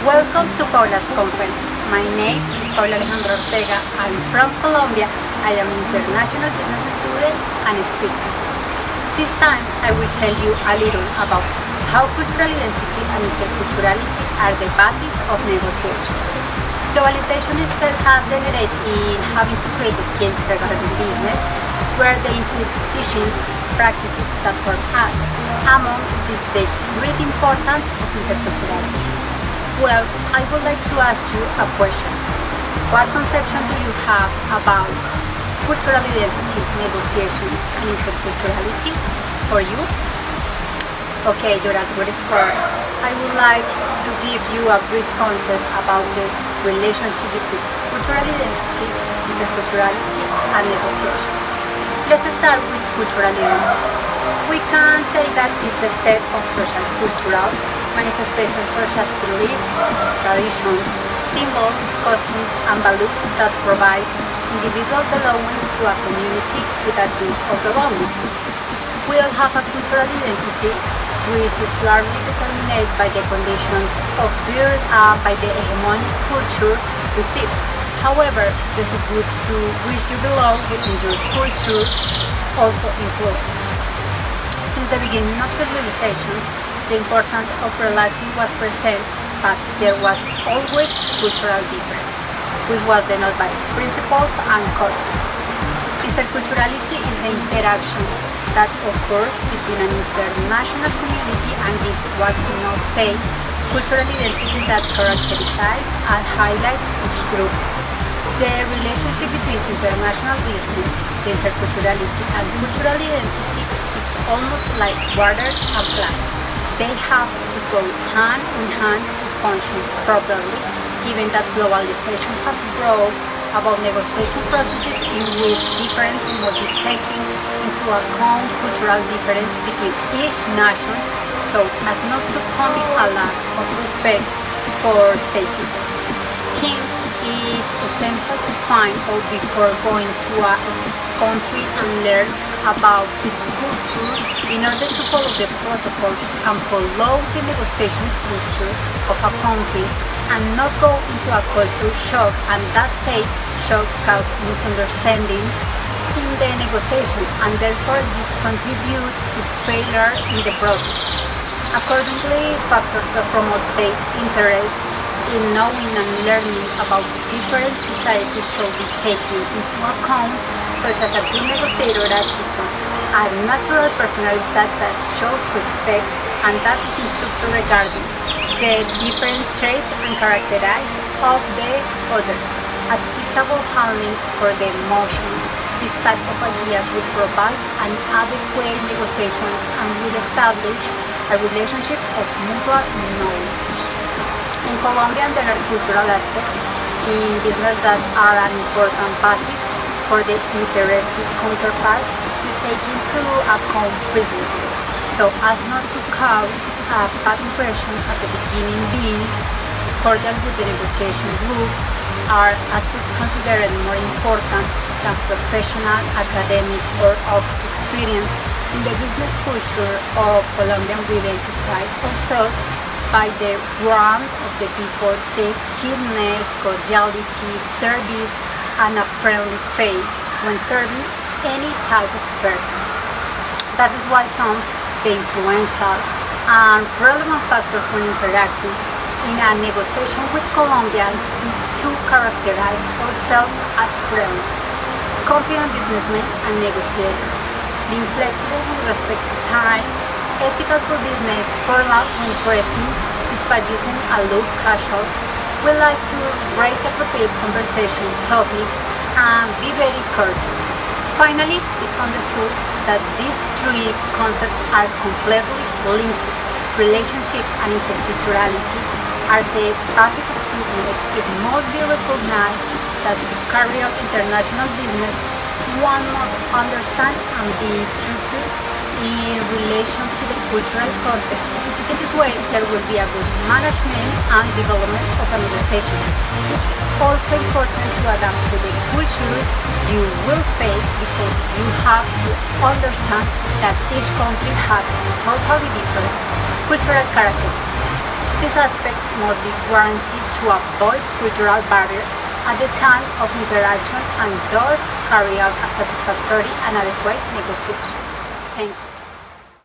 Welcome to Paula's conference. My name is Paula Alejandra Ortega. I'm from Colombia. I am an international business student and speaker. This time I will tell you a little about how cultural identity and interculturality are the basis of negotiations. Globalization itself has generated in having to create a skill regarding business where they include teachings, practices that form us. Among these the great importance of interculturality. Well, I would like to ask you a question. What conception do you have about cultural identity, negotiations, and interculturality for you? Okay, you're as good as score. I would like to give you a brief concept about the relationship between cultural identity, interculturality, and negotiations. Let's start with cultural identity. We can say that is the set of social cultural manifestations such as beliefs, traditions, symbols, costumes, and values that provides individual belonging to a community with a sense of belonging. We all have a cultural identity which is largely determined by the conditions of birth and by the hegemonic culture received. However, the subgroups to which you belong within your culture also influence. Since the beginning of civilizations, the importance of reality was present, but there was always cultural difference, which was denoted by principles and customs. Interculturality is the interaction that occurs between an international community and gives what to not say cultural identity that characterizes and highlights each group. The relationship between international business, the interculturality, and cultural identity is almost like water and plants. They have to go hand in hand to function properly, given that globalization has brought about negotiation processes in which difference must be taken into account cultural difference between each nation so as not to commit a lack of respect for safety. Hence, it's essential to find out before going to a country and learn about its culture in order to follow the protocols and follow the negotiation structure of a country and not go into a culture shock and that said shock cause misunderstandings in the negotiation and therefore this contributes to failure in the process. Accordingly, factors that promote safe interest in knowing and learning about different societies should be taken into account, such as a good negotiator attitude, a natural personality that shows respect and that is instructed regarding the different traits and characteristics of the others, a suitable handling for the emotions. This type of ideas will provide an adequate negotiations and will establish a relationship of mutual knowledge. In Colombia, there are cultural aspects in business that are an important basis for the interested counterpart to take into account previously, so as not to cause a bad impression at the beginning. Being cordial with the negotiation group are aspects considered more important than professional, academic, or of experience. In the business culture of Colombia, we identify ourselves by the warmth of the people, the kindness, cordiality, service, and a friendly face when serving any type of person. That is why some the influential and relevant factors when interacting in a negotiation with Colombians is to characterize ourselves as friendly, confident businessmen and negotiators, being flexible with respect to time, ethical for business, formal when dressing, despite using a look casual. We like to raise appropriate conversation topics and be very courteous. Finally, it's understood that these three concepts are completely linked. Relationships and interculturality are the basis of business. It must be recognized that to carry out international business, one must understand and be instructed in relation to the cultural context. In this way, there will be a good management and development of an organization. It's also important to adapt to the culture you will face because you have to understand that each country has totally different cultural characteristics. These aspects must be guaranteed to avoid cultural barriers at the time of interaction and thus carry out a satisfactory and adequate negotiation. Thank you.